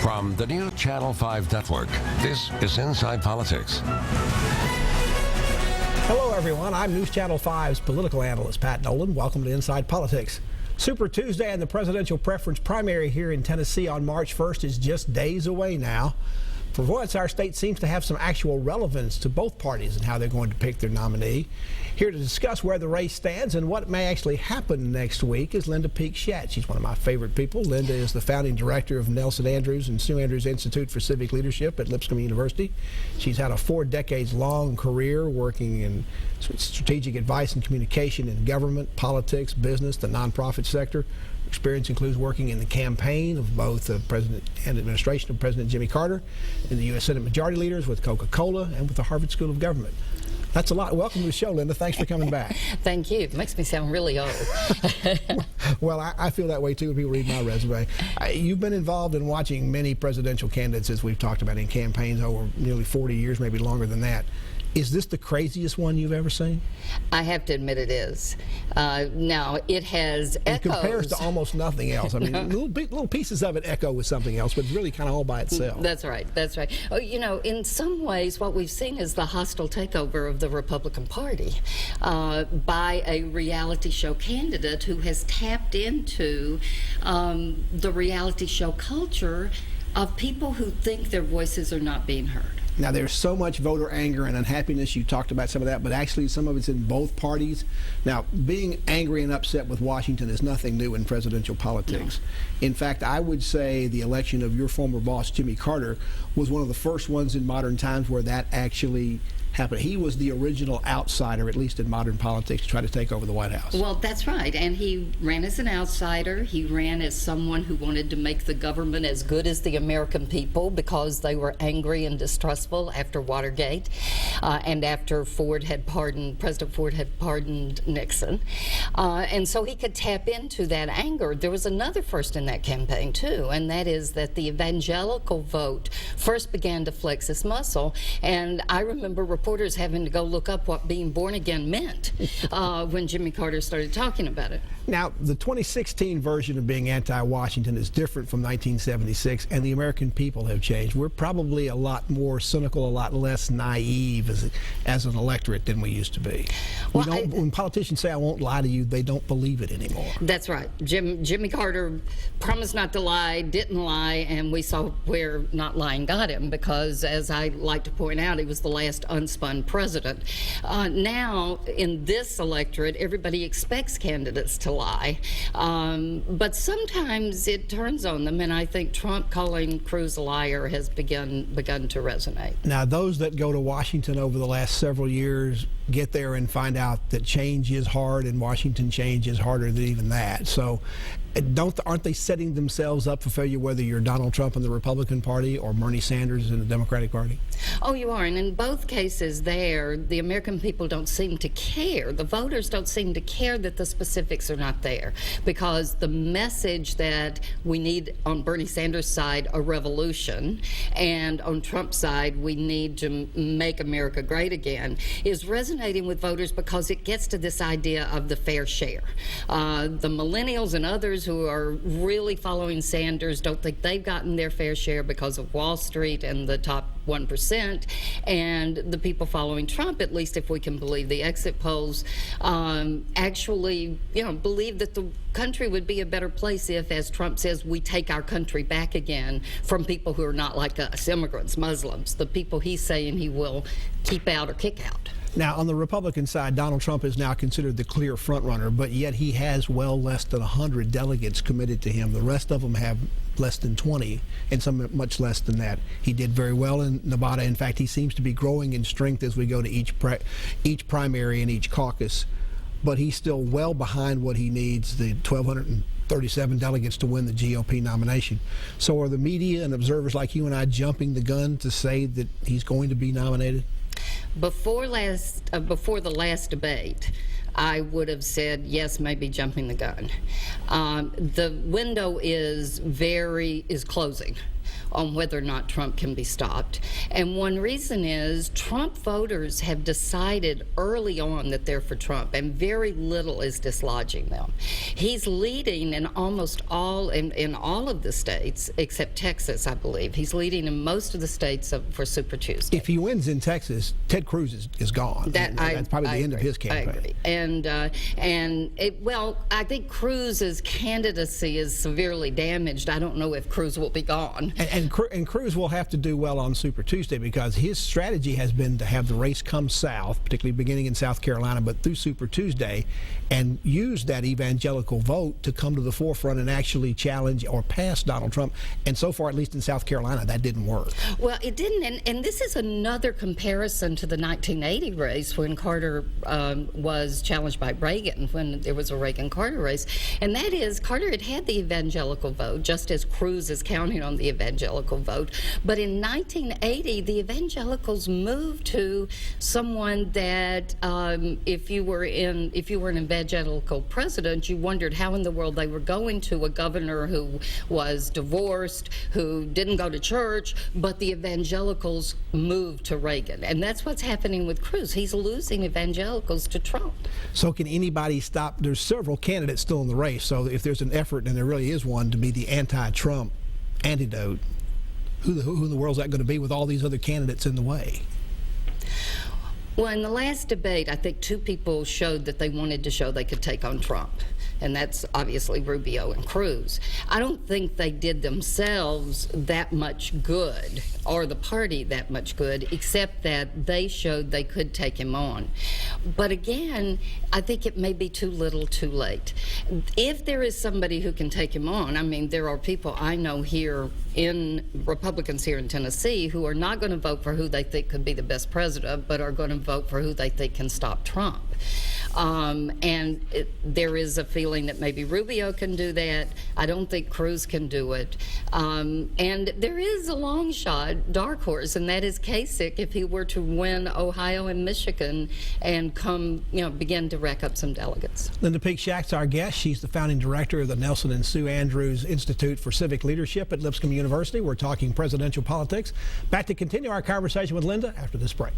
From the new Channel 5 network, this is Inside Politics. Hello, everyone. I'm News Channel 5's political analyst, Pat Nolan. Welcome to Inside Politics. Super Tuesday and the presidential preference primary here in Tennessee on March 1st is just days away now. For once, our state seems to have some actual relevance to both parties and how they're going to pick their nominee. Here to discuss where the race stands and what may actually happen next week is Linda Peek-Schacht. She's one of my favorite people. Linda is the founding director of Nelson Andrews and Sue Andrews Institute for Civic Leadership at Lipscomb University. She's had a 4-decades-long career working in strategic advice and communication in government, politics, business, the nonprofit sector. Experience includes working in the campaign of both the President and administration of President Jimmy Carter, and the U.S. Senate Majority Leaders with Coca-Cola, and with the Harvard School of Government. That's a lot. Welcome to the show, Linda. Thanks for coming back. Thank you. It makes me sound really old. Well, I feel that way too when people read my resume. You've been involved in watching many presidential candidates, as we've talked about, in campaigns over nearly 40 years, maybe longer than that. Is this the craziest one you've ever seen? I have to admit it is. Now, it has echoes. It compares to almost nothing else. I mean, little pieces of it echo with something else, but it's really kind of all by itself. That's right. That's right. Oh, you know, in some ways, what we've seen is the hostile takeover of the Republican Party by a reality show candidate who has tapped into the reality show culture of people who think their voices are not being heard. Now, there's so much voter anger and unhappiness. You talked about some of that, but actually some of it's in both parties. Now, being angry and upset with Washington is nothing new in presidential politics. No. In fact, I would say the election of your former boss, Jimmy Carter, was one of the first ones in modern times where that actually happened. He was the original outsider, at least in modern politics, to try to take over the White House. Well, that's right. And he ran as an outsider. He ran as someone who wanted to make the government as good as the American people because they were angry and distrustful after Watergate and after President Ford had pardoned Nixon. And so he could tap into that anger. There was another first in that campaign, too, and that is that the evangelical vote first began to flex its muscle. And I remember reporters having to go look up what being born again meant when Jimmy Carter started talking about it. Now, the 2016 version of being anti-Washington is different from 1976, and the American people have changed. We're probably a lot more cynical, a lot less naive as an electorate than we used to be. Well, when politicians say, "I won't lie to you," they don't believe it anymore. That's right. Jimmy Carter promised not to lie, didn't lie, and we saw where not lying got him because, as I like to point out, he was the last unspun president. Now, in this electorate, everybody expects candidates to lie, but sometimes it turns on them, and I think Trump calling Cruz a liar has begun to resonate. Now, those that go to Washington over the last several years get there and find out that change is hard, and Washington change is harder than even that. So aren't they setting themselves up for failure, whether you're Donald Trump in the Republican Party or Bernie Sanders in the Democratic Party? Oh, you are. And in both cases there, the American people don't seem to care. The voters don't seem to care that the specifics are not there, because the message that we need on Bernie Sanders' side a revolution, and on Trump's side we need to make America great again, is resonating with voters because it gets to this idea of the fair share. The millennials and others who are really following Sanders don't think they've gotten their fair share because of Wall Street and the top 1%, and the people following Trump, at least if we can believe the exit polls, actually, believe that the country would be a better place if, as Trump says, we take our country back again from people who are not like us, immigrants, Muslims, the people he's saying he will keep out or kick out. Now, on the Republican side, Donald Trump is now considered the clear frontrunner, but yet he has well less than 100 delegates committed to him. The rest of them have less than 20, and some much less than that. He did very well in Nevada. In fact, he seems to be growing in strength as we go to each primary and each caucus, but he's still well behind what he needs, the 1,237 delegates to win the GOP nomination. So are the media and observers like you and I jumping the gun to say that he's going to be nominated? Before the last debate, I would have said yes, maybe jumping the gun. The window is closing. on whether or not Trump can be stopped. And one reason is Trump voters have decided early on that they're for Trump, and very little is dislodging them. He's leading in almost all, in all of the states, except Texas, I believe. He's leading in most of the states for Super Tuesday. If he wins in Texas, Ted Cruz is gone. That's probably the end of his campaign. I agree. Well, I think Cruz's candidacy is severely damaged. I don't know if Cruz will be gone. And Cruz will have to do well on Super Tuesday, because his strategy has been to have the race come south, particularly beginning in South Carolina, but through Super Tuesday, and use that evangelical vote to come to the forefront and actually challenge or pass Donald Trump. And so far, at least in South Carolina, that didn't work. Well, it didn't. And this is another comparison to the 1980 race when Carter was challenged by Reagan, when there was a Reagan-Carter race. And that is, Carter had the evangelical vote, just as Cruz is counting on the evangelical vote. But in 1980, the evangelicals moved to someone that if you were an evangelical president, you wondered how in the world they were going to a governor who was divorced, who didn't go to church, but the evangelicals moved to Reagan. And that's what's happening with Cruz. He's losing evangelicals to Trump. So can anybody stop? There's several candidates still in the race, so if there's an effort, and there really is one, to be the anti-Trump antidote, who in the world is that going to be with all these other candidates in the way? Well, in the last debate, I think two people showed that they wanted to show they could take on Trump, and that's obviously Rubio and Cruz. I don't think they did themselves that much good, or the party that much good, except that they showed they could take him on. But again, I think it may be too little too late. If there is somebody who can take him on, I mean, there are people I know here Republicans here in Tennessee who are not going to vote for who they think could be the best president, but are going to vote for who they think can stop Trump. There is a feeling that maybe Rubio can do that. I don't think Cruz can do it. And there is a long shot, dark horse, and that is Kasich, if he were to win Ohio and Michigan and begin to rack up some delegates. Linda Peake Schacht's our guest. She's the founding director of the Nelson and Sue Andrews Institute for Civic Leadership at Lipscomb University. We're talking presidential politics. Back to continue our conversation with Linda after this break.